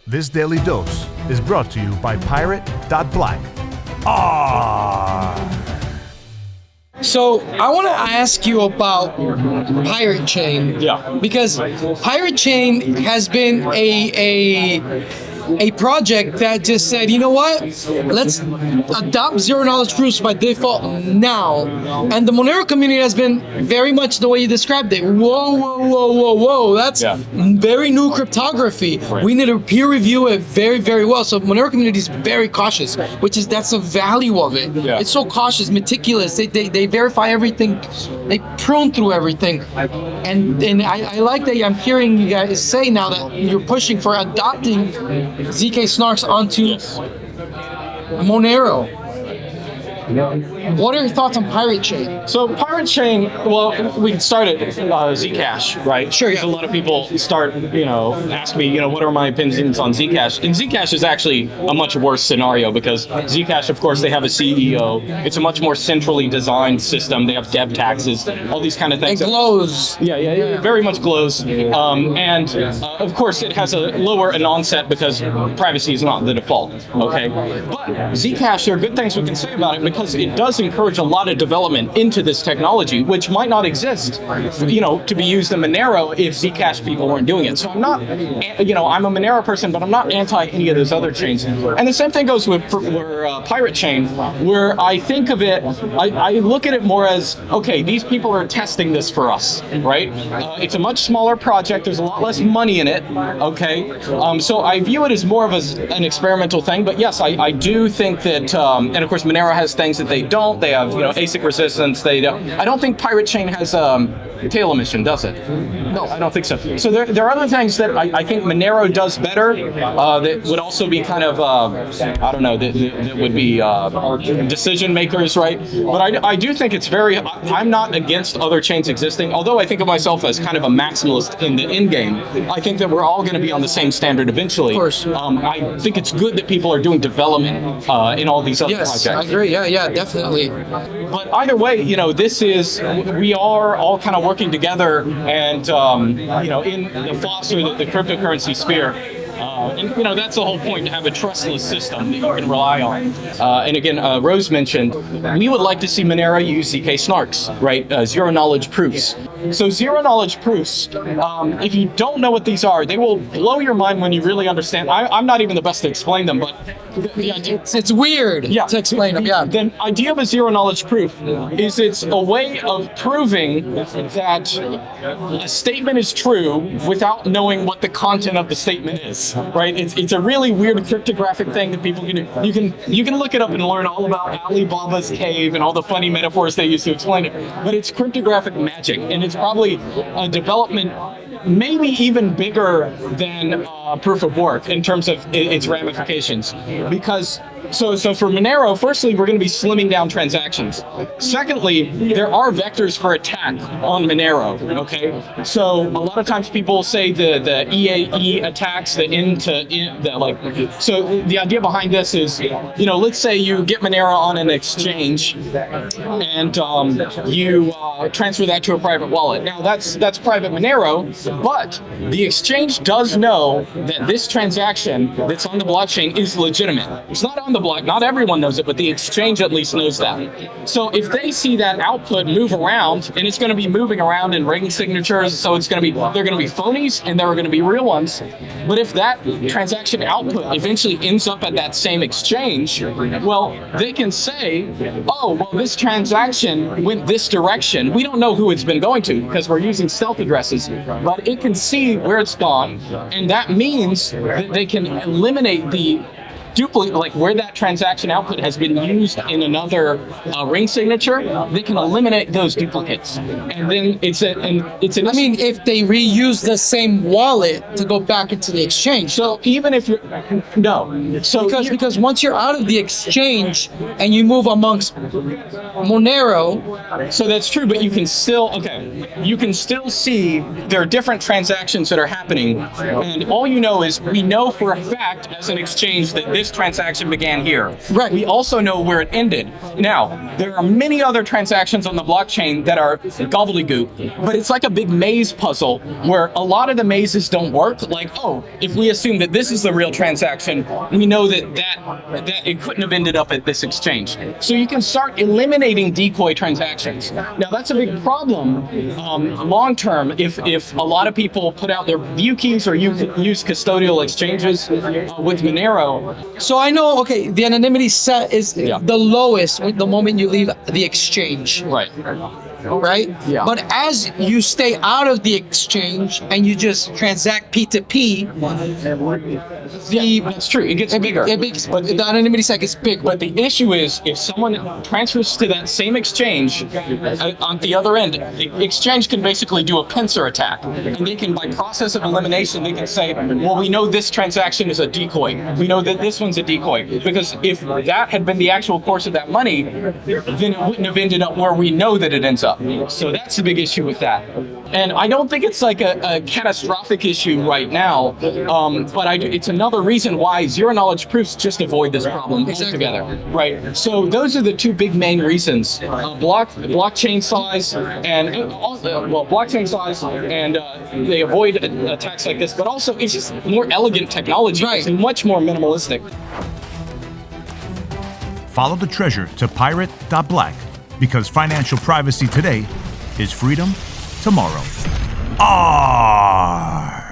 This daily dose is brought to you by Pirate.Black. ARRR. So I want to ask you about Pirate Chain. Yeah. Because Pirate Chain has been a project that just said, you know what? Let's adopt zero-knowledge proofs by default now. And the Monero community has been very much the way you described it. Whoa. That's very new cryptography. Right. We need to peer review it very, very well. So Monero community is very cautious, that's the value of it. Yeah. It's so cautious, meticulous. They verify everything. They prune through everything. And I like that I'm hearing you guys say now that you're pushing for adopting ZK snarks onto Monero. What are your thoughts on Pirate Chain? So Pirate Chain, well, we started Zcash, right? Sure, yeah. A lot of people start, ask me, what are my opinions on Zcash? And Zcash is actually a much worse scenario because Zcash, of course, they have a CEO. It's a much more centrally designed system. They have dev taxes, all these kind of things. It glows. Yeah, very much glows. Of course, it has a lower anon-set because privacy is not the default, okay? But Zcash, there are good things we can say about it because it does encourage a lot of development into this technology, which might not exist, to be used in Monero if Zcash people weren't doing it. So I'm not, I'm a Monero person, but I'm not anti any of those other chains. And the same thing goes with Pirate Chain, where I think of it, I look at it more as, okay, these people are testing this for us, right? It's a much smaller project. There's a lot less money in it, okay? So I view it as more of an experimental thing. But yes, I do think that, and of course, Monero has things that they don't. They have, ASIC resistance. I don't think Pirate Chain has tail emission, does it? No, I don't think so. So there are other things that I think Monero does better that would also be kind of, that would be decision makers, right? But I do think it's I'm not against other chains existing, although I think of myself as kind of a maximalist in the end game. I think that we're all going to be on the same standard eventually. Of course. I think it's good that people are doing development in all these other projects. Yes, I agree. Yeah, definitely. But either way, we are all kind of working together and, in the foster the cryptocurrency sphere. And that's the whole point, to have a trustless system that you can rely on. And again, Rose mentioned, we would like to see Monero use ZK snarks, right? Zero-knowledge proofs. So zero-knowledge proofs, if you don't know what these are, they will blow your mind when you really understand. I'm not even the best to explain them, but the idea... It's weird to explain them, yeah. The idea of a zero-knowledge proof is it's a way of proving that a statement is true without knowing what the content of the statement is. Right, it's a really weird cryptographic thing that people can do. You can look it up and learn all about Alibaba's cave and all the funny metaphors they use to explain it. But it's cryptographic magic, and it's probably a development maybe even bigger than proof of work in terms of its ramifications. Because so for Monero, firstly, we're going to be slimming down transactions. Secondly, there are vectors for attack on Monero, okay? So a lot of times people say the EAE attacks, so the idea behind this is, let's say you get Monero on an exchange and you transfer that to a private wallet. Now that's private Monero, but the exchange does know that this transaction that's on the blockchain is legitimate. It's not on the block. Not everyone knows it, but the exchange at least knows that. So if they see that output move around, and it's going to be moving around in ring signatures, so they're going to be phonies and there are going to be real ones. But if that transaction output eventually ends up at that same exchange, well, they can say, oh, well, this transaction went this direction. We don't know who it's been going to because we're using stealth addresses, but it can see where it's gone, and that means that they can eliminate the duplicate, like where that transaction output has been used in another ring signature, they can eliminate those duplicates. And then if they reuse the same wallet to go back into the exchange. So even if because once you're out of the exchange and you move amongst Monero. So that's true, but you can still see there are different transactions that are happening, and all is we know for a fact as an exchange that this this transaction began here. Right. We also know where it ended. Now, there are many other transactions on the blockchain that are gobbledygook, but it's like a big maze puzzle where a lot of the mazes don't work. Like, oh, if we assume that this is the real transaction, we know that it couldn't have ended up at this exchange. So you can start eliminating decoy transactions. Now, that's a big problem long term if a lot of people put out their view keys or use custodial exchanges with Monero. So I know, okay, the anonymity set is the lowest the moment you leave the exchange. Right. Right? Yeah. But as you stay out of the exchange and you just transact P2P, That's true. It gets bigger. But the anonymity set gets big. But the issue is, if someone transfers to that same exchange, on the other end, the exchange can basically do a pincer attack. And they can, by process of elimination, they can say, well, we know this transaction is a decoy. We know that this one's a decoy. Because if that had been the actual course of that money, then it wouldn't have ended up where we know that it ends up. So that's the big issue with that. And I don't think it's like a catastrophic issue right now, but it's another reason why zero-knowledge proofs just avoid this problem altogether. Right. So those are the two big main reasons: blockchain size and blockchain size, and they avoid attacks like this. But also, it's just more elegant technology. Right. It's much more minimalistic. Follow the treasure to pirate.black, because financial privacy today is freedom tomorrow. ARRR!